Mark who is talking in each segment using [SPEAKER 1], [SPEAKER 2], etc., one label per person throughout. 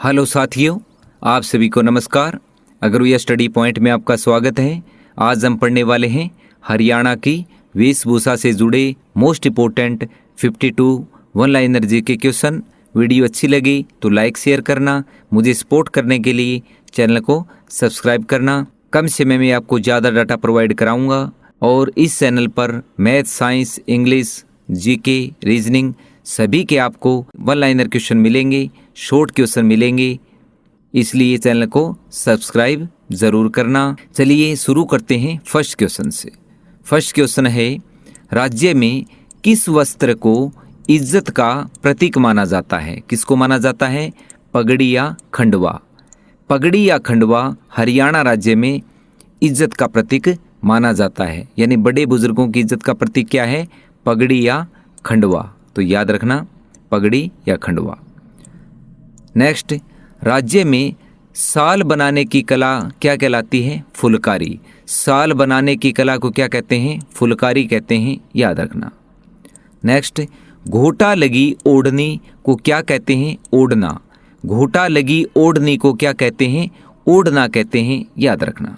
[SPEAKER 1] Hello साथियों, आप सभी को नमस्कार। अगरुया स्टडी पॉइंट में आपका स्वागत है। आज हम पढ़ने वाले हैं हरियाणा की वेशभूषा से जुड़े most important 52 one liner GK question. Video अच्छी लगी तो लाइक शेयर करना, मुझे सपोर्ट करने के लिए चैनल को सब्सक्राइब करना। कम समय में आपको ज़्यादा डाटा प्रोवाइड कराऊंगा और इस चैनल पर math, science, English, GK, reasoning सभी के आपको वन लाइनर क्वेश्चन मिलेंगे, शॉर्ट क्वेश्चन मिलेंगे, इसलिए चैनल को सब्सक्राइब ज़रूर करना। चलिए शुरू करते हैं फर्स्ट क्वेश्चन से। फर्स्ट क्वेश्चन है, राज्य में किस वस्त्र को इज्जत का प्रतीक माना जाता है? किसको माना जाता है? पगड़ी या खंडवा। पगड़ी या खंडवा हरियाणा राज्य में इज्जत का प्रतीक माना जाता है, यानी बड़े बुजुर्गों की इज्जत का प्रतीक क्या है? पगड़ी या खंडवा। तो याद रखना, पगड़ी या खंडवा। नेक्स्ट, राज्य में साल बनाने की कला क्या कहलाती है? फुलकारी। साल बनाने की कला को क्या कहते हैं? फुलकारी कहते हैं, याद रखना। नेक्स्ट, घोटा लगी ओढ़नी को क्या कहते हैं? ओढ़ना। घोटा लगी ओढ़नी को क्या कहते हैं? ओढ़ना कहते हैं, याद रखना।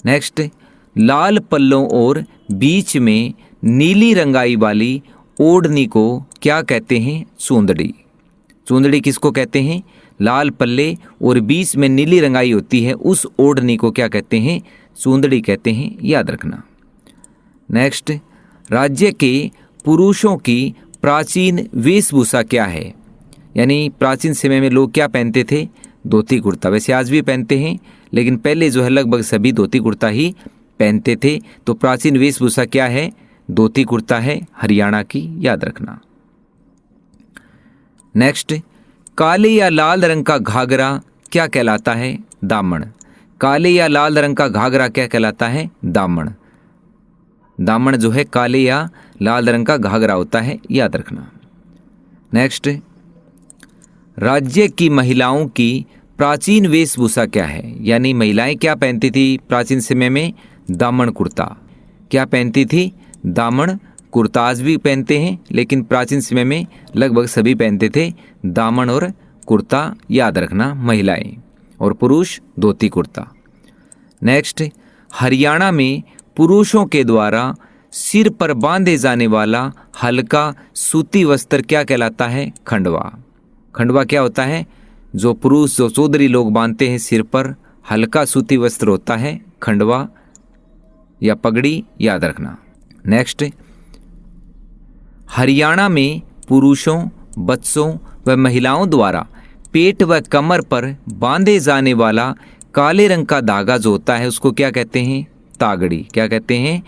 [SPEAKER 1] नेक्स्ट, लाल पल्लों और बीच में नीली रंगाई वाली ओढ़नी को क्या कहते हैं? चूंदड़ी। चूंदड़ी किसको कहते हैं? लाल पल्ले और बीच में नीली रंगाई होती है, उस ओढ़नी को क्या कहते हैं? चूंदड़ी कहते हैं, याद रखना। नेक्स्ट, राज्य के पुरुषों की प्राचीन वेशभूषा क्या है? यानी प्राचीन समय में लोग क्या पहनते थे? धोती कुर्ता। वैसे आज भी पहनते हैं, लेकिन पहले जो है लगभग सभी धोती कुर्ता ही पहनते थे। तो प्राचीन वेशभूषा क्या है? धोती कुर्ता है हरियाणा की, याद रखना। नेक्स्ट, काले या लाल रंग का घाघरा क्या कहलाता है? दामन। काले या लाल रंग का घाघरा क्या कहलाता है? दामन। दामन जो है काले या लाल रंग का घाघरा होता है, याद रखना। नेक्स्ट, राज्य की महिलाओं की प्राचीन वेशभूषा क्या है? यानी महिलाएं क्या पहनती थी प्राचीन समय में? दामन कुर्ता। क्या पहनती थी? दामन कुर्ता। आज भी पहनते हैं, लेकिन प्राचीन समय में लगभग सभी पहनते थे दामन और कुर्ता, याद रखना, महिलाएं। और पुरुष धोती कुर्ता। नेक्स्ट, हरियाणा में पुरुषों के द्वारा सिर पर बांधे जाने वाला हल्का सूती वस्त्र क्या कहलाता है? खंडवा। खंडवा क्या होता है? जो पुरुष, जो चौधरी लोग बांधते हैं सिर पर, हल्का सूती वस्त्र होता है खंडवा या पगड़ी, याद रखना। नेक्स्ट, हरियाणा में पुरुषों, बच्चों व महिलाओं द्वारा पेट व कमर पर बांधे जाने वाला काले रंग का धागा जो होता है उसको क्या कहते हैं? तागड़ी। क्या कहते हैं?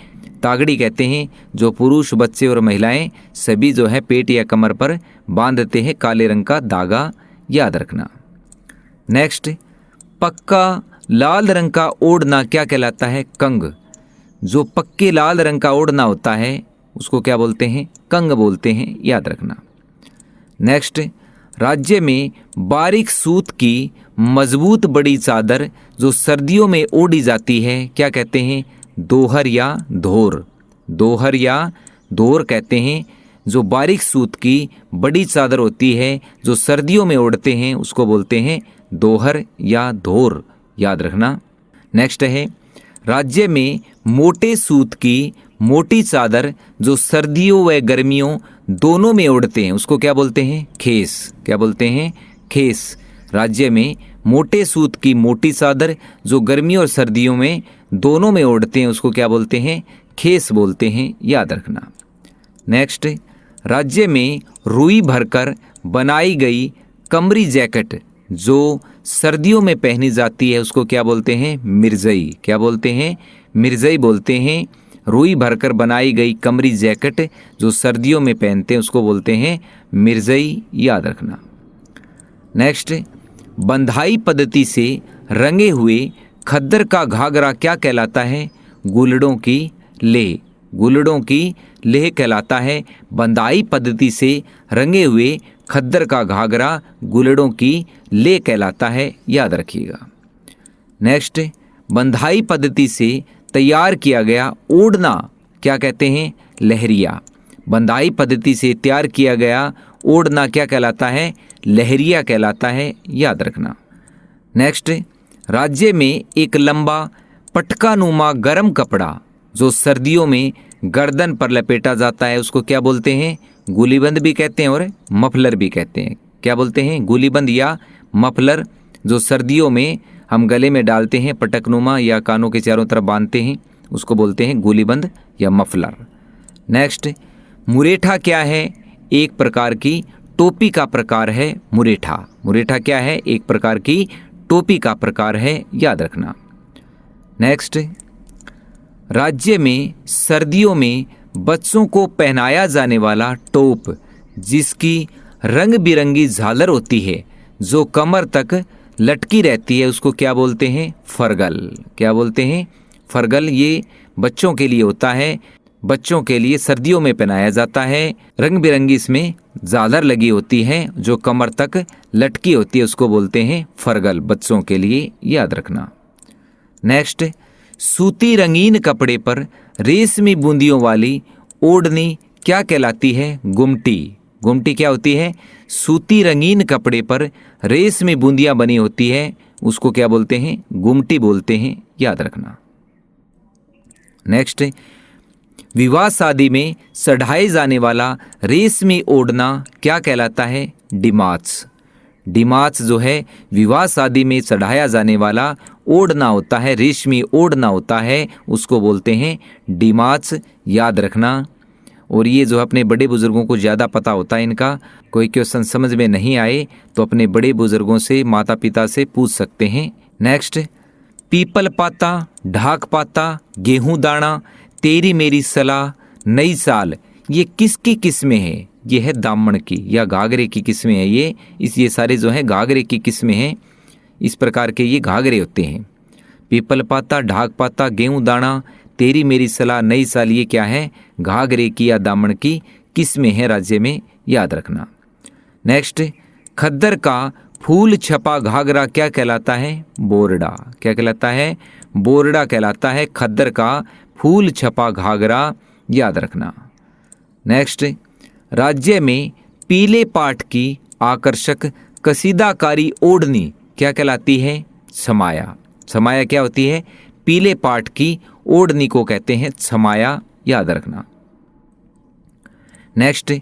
[SPEAKER 1] तागड़ी कहते हैं। जो पुरुष, बच्चे और महिलाएं सभी जो है पेट या कमर पर बांधते हैं काले रंग का धागा, याद रखना। नेक्स्ट, पक्का लाल रंग का ओढ़ना क्या कहलाता है? कंग। जो पक्के लाल रंग का ओढ़ना होता है उसको क्या बोलते हैं? कंग बोलते हैं, याद रखना। नेक्स्ट, राज्य में बारीक सूत की मजबूत बड़ी चादर जो सर्दियों में ओढ़ी जाती है क्या कहते हैं? दोहर या धोर। दोहर या धोर कहते हैं। जो बारीक सूत की बड़ी चादर होती है जो सर्दियों में ओढ़ते हैं उसको बोलते हैं दोहर या धोर, याद रखना। नेक्स्ट है, राज्य में मोटे सूत की मोटी चादर जो सर्दियों व गर्मियों दोनों में ओढ़ते हैं उसको क्या बोलते हैं? खेस। क्या बोलते हैं? खेस। राज्य में मोटे सूत की मोटी चादर जो गर्मियों और सर्दियों में दोनों में ओढ़ते हैं उसको क्या बोलते हैं? खेस बोलते हैं, याद रखना। नेक्स्ट, राज्य में रुई भरकर बनाई गई कमरी जैकेट जो सर्दियों में पहनी जाती है उसको क्या बोलते हैं? मिर्जई। क्या बोलते हैं? मिर्जई बोलते हैं। रुई भरकर बनाई गई कमरी जैकेट जो सर्दियों में पहनते हैं उसको बोलते हैं मिर्जई, याद रखना। नेक्स्ट, बंधाई पद्धति से रंगे हुए खद्दर का घाघरा क्या कहलाता है? गुलड़ों की लेह। गुलड़ों की लेह कहलाता है। बंधाई पद्धति से रंगे हुए खद्दर का घाघरा गुलड़ों की लेह कहलाता है, याद रखिएगा। नेक्स्ट, बंधाई पद्धति से तैयार किया गया ओढ़ना क्या कहते हैं? लहरिया। बंधाई पद्धति से तैयार किया गया ओढ़ना क्या कहलाता है? लहरिया कहलाता है, याद रखना। नेक्स्ट, राज्य में एक लंबा पटकानुमा गर्म कपड़ा जो सर्दियों में गर्दन पर लपेटा जाता है उसको क्या बोलते हैं? गुलीबंद भी कहते हैं और मफलर भी कहते हैं। क्या बोलते हैं? गुलीबंद या मफलर। जो सर्दियों में हम गले में डालते हैं, पटकनुमा या कानों के चारों तरफ बांधते हैं, उसको बोलते हैं गुलीबंद या मफलर। नेक्स्ट, मुरेठा क्या है? एक प्रकार की टोपी का प्रकार है मुरेठा। मुरेठा क्या है? एक प्रकार की टोपी का प्रकार है, याद रखना। नेक्स्ट, राज्य में सर्दियों में बच्चों को पहनाया जाने वाला टोप जिसकी रंग बिरंगी झालर होती है जो कमर तक लटकी रहती है उसको क्या बोलते हैं? फरगल। क्या बोलते हैं? फरगल। ये बच्चों के लिए होता है, बच्चों के लिए सर्दियों में पहनाया जाता है। रंग बिरंगी इसमें झालर लगी होती है जो कमर तक लटकी होती है, उसको बोलते हैं फरगल, बच्चों के लिए, याद रखना। नेक्स्ट, सूती रंगीन कपड़े पर रेशमी बूंदियों वाली ओढ़नी क्या कहलाती है? गुमटी। गुमटी क्या होती है? सूती रंगीन कपड़े पर रेशमी बूंदियां बनी होती है, उसको क्या बोलते हैं? गुमटी बोलते हैं, याद रखना। नेक्स्ट, विवाह शादी में चढ़ाए जाने वाला रेशमी ओढ़ना क्या कहलाता है? डिमाच। डिमाच जो है विवाह शादी में चढ़ाया जाने वाला ओढ़ना होता है, रेशमी ओढ़ना होता है, उसको बोलते हैं डिमाच, याद रखना। और ये जो अपने बड़े बुजुर्गों को ज़्यादा पता होता है इनका, कोई क्वेश्चन समझ में नहीं आए तो अपने बड़े बुजुर्गों से, माता पिता से पूछ सकते हैं। नेक्स्ट, पीपल पाता, ढाक पाता, गेहूं दाना, तेरी मेरी सलाह, नई साल, ये किसकी किस्में हैं? ये है दामन की या घाघरे की किस्में हैं। ये सारे जो हैं घाघरे की किस्में हैं। इस प्रकार के ये घाघरे होते हैं। पीपल पाता, ढाक पाता, गेहूं दाना, तेरी मेरी सलाह, नई साल, ये क्या है? घाघरे की या दामन की किस्में हैं राज्य में, याद रखना। नेक्स्ट, खद्दर का फूल छपा घाघरा क्या कहलाता है? बोरडा। क्या कहलाता है? बोरडा कहलाता है खद्दर का फूल छपा घाघरा, याद रखना। नेक्स्ट, राज्य में पीले पाट की आकर्षक कसीदाकारी ओढ़नी क्या कहलाती है? छमाया। छमाया क्या होती है? पीले पाट की ओढ़नी को कहते हैं छमाया, याद रखना। नेक्स्ट,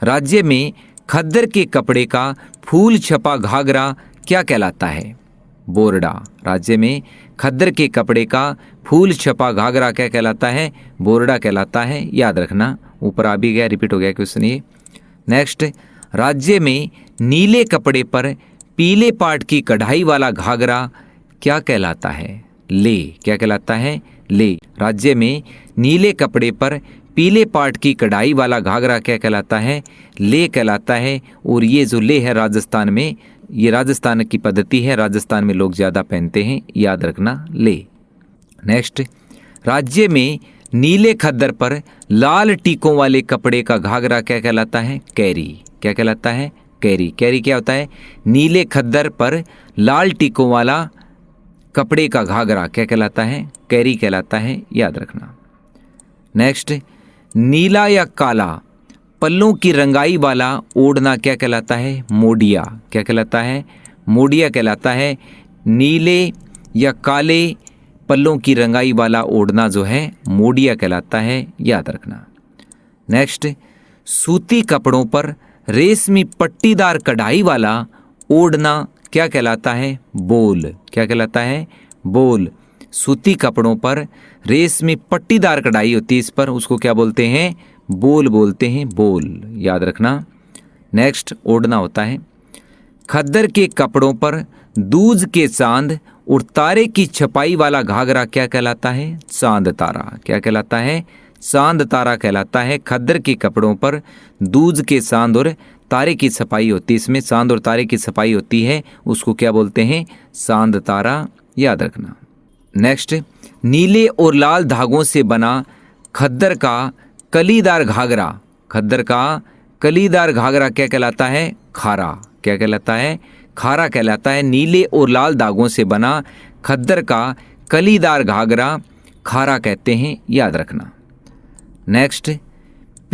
[SPEAKER 1] राज्य में खद्दर के कपड़े का फूल छपा घाघरा क्या कहलाता है? बोरडा। राज्य में खद्दर के कपड़े का फूल छपा घाघरा क्या कहलाता है? बोरडा कहलाता है, याद रखना। ऊपर आ भी गया, रिपीट हो गया क्वेश्चन ये। नेक्स्ट, राज्य में नीले कपड़े पर पीले पाट की कढ़ाई वाला घाघरा क्या कहलाता है? ले। क्या कहलाता है? ले। राज्य में नीले कपड़े पर पीले पाट की कढ़ाई वाला घाघरा क्या कहलाता है? ले कहलाता है। और ये जो ले है राजस्थान में, ये राजस्थान की पद्धति है, राजस्थान में लोग ज़्यादा पहनते हैं, याद रखना, ले। नेक्स्ट, राज्य में नीले खद्दर पर लाल टीकों वाले कपड़े का घाघरा क्या कहलाता है? कैरी। क्या कहलाता है? कैरी। कैरी क्या होता है? नीले खद्दर पर लाल टीकों वाला कपड़े का घाघरा क्या कहलाता है? कैरी कहलाता है, याद रखना। नेक्स्ट, नीला या काला पल्लों की रंगाई वाला ओढ़ना क्या कहलाता है? मोडिया। क्या कहलाता है? मोडिया कहलाता है। नीले या काले पल्लों की रंगाई वाला ओढ़ना जो है मोडिया कहलाता है, याद रखना। नेक्स्ट, सूती कपड़ों पर रेशमी पट्टीदार कढ़ाई वाला ओढ़ना क्या कहलाता है? बोल। क्या कहलाता है? बोल। सूती कपड़ों पर रेशमी पट्टीदार कढ़ाई होती है इस पर, उसको क्या बोलते हैं? बोल बोलते हैं, बोल, याद रखना। नेक्स्ट, ओढ़ना होता है। खद्दर के कपड़ों पर दूज के चांद और तारे की छपाई वाला घाघरा क्या कहलाता है? चांद तारा। क्या कहलाता है? चांद तारा कहलाता है। खद्दर के कपड़ों पर दूज के चांद और तारे की छपाई होती है, इसमें चांद और तारे की छपाई होती है, उसको क्या बोलते हैं? चांद तारा, याद रखना। नेक्स्ट, नीले और लाल धागों से बना खद्दर का कलीदार घाघरा, खद्दर का कलीदार घाघरा क्या कहलाता है? खारा। क्या कहलाता है? खारा कहलाता है। नीले और लाल धागों से बना खद्दर का कलीदार घाघरा खारा कहते हैं, याद रखना। नेक्स्ट,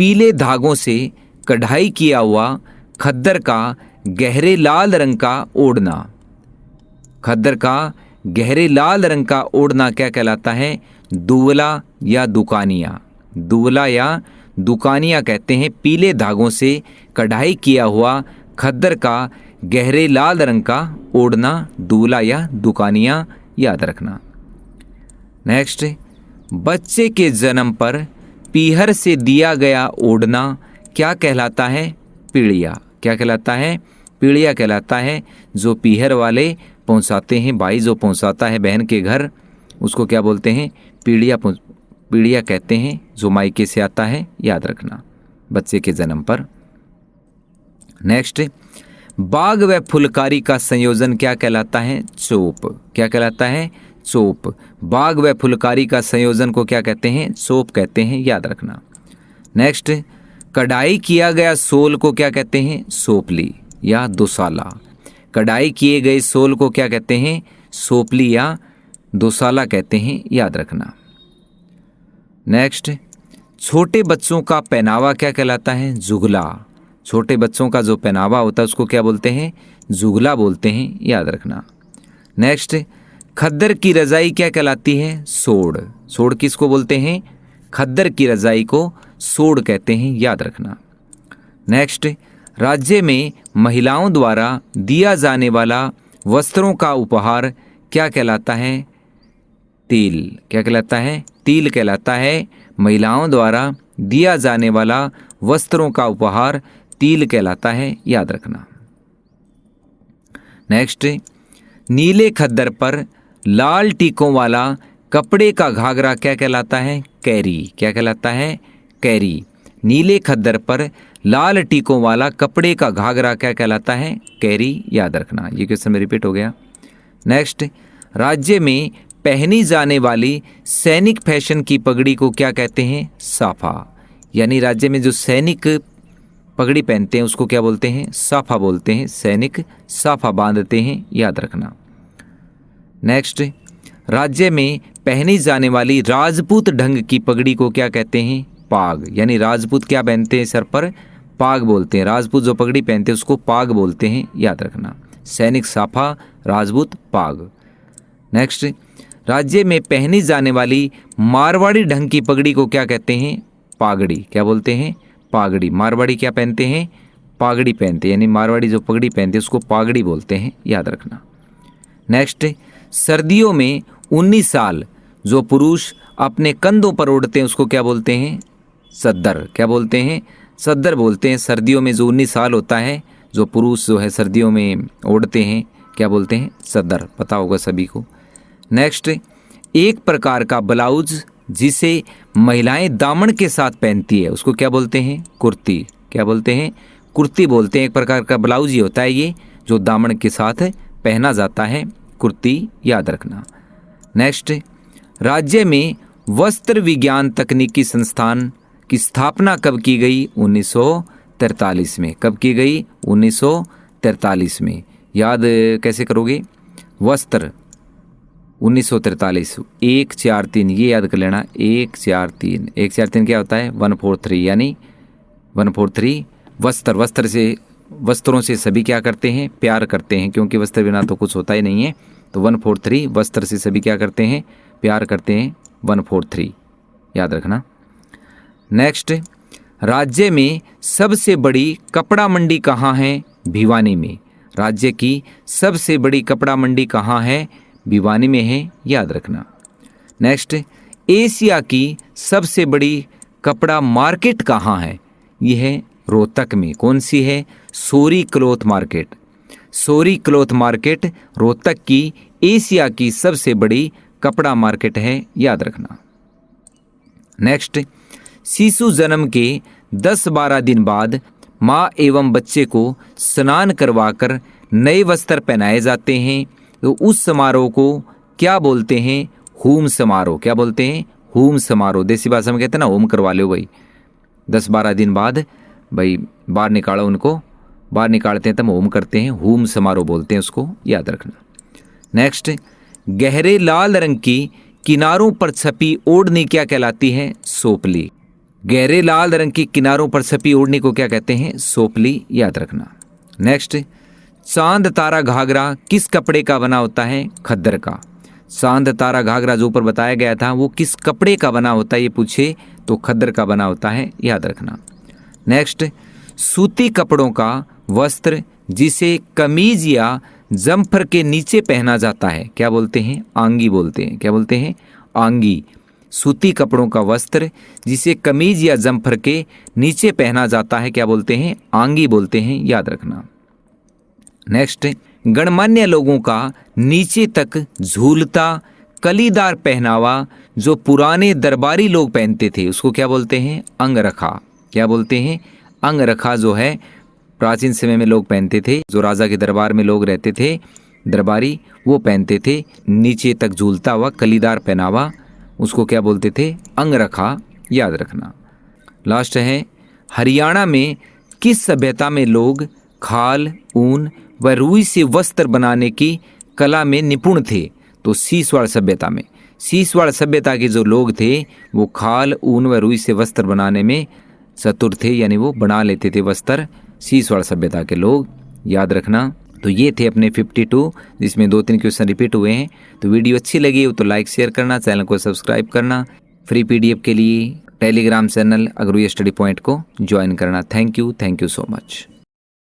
[SPEAKER 1] पीले धागों से कढ़ाई किया हुआ खद्दर का गहरे लाल रंग का ओढ़ना। खद्दर का गहरे लाल रंग का ओढ़ना क्या कहलाता है? दुवला या दुकानिया। दुवला या दुकानिया कहते हैं पीले धागों से कढ़ाई किया हुआ खद्दर का गहरे लाल रंग का ओढ़ना, दुवला या दुकानिया याद रखना। नेक्स्ट, बच्चे के जन्म पर पीहर से दिया गया ओढ़ना क्या कहलाता है? पीढ़िया। क्या कहलाता है? पीढ़िया कहलाता है। जो पीहर वाले पहुंचाते हैं, भाई जो पहुंचाता है बहन के घर, उसको क्या बोलते हैं? पीढ़िया। पीढ़िया कहते हैं जो मायके से आता है, याद रखना, बच्चे के जन्म पर। नेक्स्ट, बाग व फुलकारी का संयोजन क्या कहलाता है? चोप। क्या कहलाता है? चोप। बाग व फुलकारी का संयोजन को क्या कहते हैं? चोप कहते हैं, याद रखना। नेक्स्ट, कढ़ाई किया गया सोल को क्या कहते हैं? सोपली या दुसाला। कढ़ाई किए गए सोल को क्या कहते हैं? सोपली या दुसाला कहते हैं, याद रखना। नेक्स्ट, छोटे बच्चों का पहनावा क्या कहलाता है? जुगला। छोटे बच्चों का जो पहनावा होता है उसको क्या बोलते हैं? जुगला बोलते हैं, याद रखना। नेक्स्ट, खद्दर की रजाई क्या कहलाती है? सोड़। सोड़ किसको बोलते हैं? खद्दर की रजाई को सोड़ कहते हैं, याद रखना। नेक्स्ट, राज्य में महिलाओं द्वारा दिया जाने वाला वस्त्रों का उपहार क्या कहलाता है? तिल। क्या कहलाता है? तिल कहलाता है। महिलाओं द्वारा दिया जाने वाला वस्त्रों का उपहार तिल कहलाता है, याद रखना। नेक्स्ट, नीले खद्दर पर लाल टीकों वाला कपड़े का घाघरा क्या कहलाता है? कैरी। क्या कहलाता है? कैरी। नीले खद्दर पर लाल टीकों वाला कपड़े का घाघरा क्या कहलाता है? कैरी, याद रखना। ये क्वेश्चन में रिपीट हो गया। नेक्स्ट, राज्य में पहनी जाने वाली सैनिक फैशन की पगड़ी को क्या कहते हैं? साफा। यानी राज्य में जो सैनिक पगड़ी पहनते हैं उसको क्या बोलते हैं? साफा बोलते हैं। सैनिक साफा बांधते हैं, याद रखना। नेक्स्ट, राज्य में पहनी जाने वाली राजपूत ढंग की पगड़ी को क्या कहते हैं? पाग। यानी राजपूत क्या पहनते हैं सर पर? पाग बोलते हैं। राजपूत जो पगड़ी पहनते हैं उसको पाग बोलते हैं, याद रखना। सैनिक साफा, राजपूत पाग। नेक्स्ट, राज्य में पहनी जाने वाली मारवाड़ी ढंग की पगड़ी को क्या कहते हैं? पागड़ी। क्या बोलते हैं? पागड़ी। मारवाड़ी क्या पहनते हैं? पागड़ी पहनते हैं। यानी मारवाड़ी जो पगड़ी पहनते हैं उसको पागड़ी बोलते हैं, याद रखना। नेक्स्ट, सर्दियों में 19 साल जो पुरुष अपने कंधों पर ओढ़ते हैं उसको क्या बोलते हैं? सद्दर। क्या बोलते हैं? सद्दर बोलते हैं। सर्दियों में जो 19 साल होता है जो पुरुष जो है सर्दियों में ओढ़ते हैं, क्या बोलते हैं? सद्दर। पता होगा सभी को। नेक्स्ट, एक प्रकार का ब्लाउज जिसे महिलाएं दामन के साथ पहनती है उसको क्या बोलते हैं? कुर्ती। क्या बोलते हैं? कुर्ती बोलते हैं। एक प्रकार का ब्लाउज ही होता है ये जो दामन के साथ पहना जाता है, कुर्ती, याद रखना। नेक्स्ट, राज्य में वस्त्र विज्ञान तकनीकी संस्थान की स्थापना कब की गई? 1943 में। कब की गई? 1943 में। याद कैसे करोगे? वस्त्र 1943, 143 ये याद कर लेना। 143, 143 क्या होता है? 143 यानी 143 वस्त्र। वस्त्र से, वस्त्रों से सभी क्या करते हैं? प्यार करते हैं, क्योंकि वस्त्र बिना तो कुछ होता ही नहीं है। तो 143 वस्त्र से सभी क्या करते हैं? प्यार करते हैं। 143 याद रखना। नेक्स्ट, राज्य में सबसे बड़ी कपड़ा मंडी कहाँ है? भिवानी में। राज्य की सबसे बड़ी कपड़ा मंडी कहाँ है? भिवानी में है, याद रखना। नेक्स्ट, एशिया की सबसे बड़ी कपड़ा मार्केट कहाँ है? यह है रोहतक में। कौन सी है? Sorry cloth market. Sorry cloth market Rohtak की एशिया की सबसे बड़ी कपड़ा मार्केट है, याद रखना। नेक्स्ट, शिशु जन्म के 10-12 दिन बाद माँ एवं बच्चे को स्नान करवाकर नए वस्त्र पहनाए जाते हैं, तो उस समारोह को क्या बोलते हैं? होम समारोह। क्या बोलते हैं? होम समारोह। देसी भाषा में कहते हैं ना, होम करवा लो भाई। 10-12 दिन बाद भाई बाहर निकालो उनको, बाहर निकालते हैं तब होम करते हैं, होम समारोह बोलते हैं उसको, याद रखना। नेक्स्ट, गहरे लाल रंग की किनारों पर छपी ओढ़नी क्या कहलाती है? सोपली। गहरे लाल रंग की किनारों पर छपी ओढ़नी को क्या कहते हैं? सोपली, याद रखना। नेक्स्ट, चांद तारा घाघरा किस कपड़े का बना होता है? खद्दर का। चांद तारा घाघरा जो ऊपर बताया गया था वो किस कपड़े का बना होता है ये पूछे तो खद्दर का बना होता है, याद रखना। नेक्स्ट, सूती कपड़ों का वस्त्र जिसे कमीज या जम्फर के नीचे पहना जाता है क्या बोलते हैं? आंगी बोलते हैं। क्या बोलते हैं? आंगी। सूती कपड़ों का वस्त्र जिसे कमीज या जम्फर के नीचे पहना जाता है क्या बोलते हैं? आंगी बोलते हैं, याद रखना। नेक्स्ट, गणमान्य लोगों का नीचे तक झूलता कलीदार पहनावा जो पुराने दरबारी लोग पहनते थे उसको क्या बोलते हैं? अंगरखा। क्या बोलते हैं? अंगरखा जो है प्राचीन समय में लोग पहनते थे, जो राजा के दरबार में लोग रहते थे दरबारी वो पहनते थे नीचे तक झूलता हुआ कलीदार पहनावा, उसको क्या बोलते थे? अंगरखा, याद रखना। लास्ट है, हरियाणा में किस सभ्यता में लोग खाल, ऊन व रुई से वस्त्र बनाने की कला में निपुण थे? तो सीसवाड़ सभ्यता में। सीसवाड़ सभ्यता के जो लोग थे वो खाल, ऊन व रुई से वस्त्र बनाने में चतुर थे, यानी वो बना लेते थे वस्त्र, सीसवाड़ सभ्यता के लोग, याद रखना। तो ये थे अपने 52 जिसमें 2-3 क्वेश्चन रिपीट हुए हैं। तो वीडियो अच्छी लगी हो तो लाइक शेयर करना, चैनल को सब्सक्राइब करना। फ्री PDF के लिए टेलीग्राम चैनल अगरुया स्टडी पॉइंट को ज्वाइन करना। Thank you so much.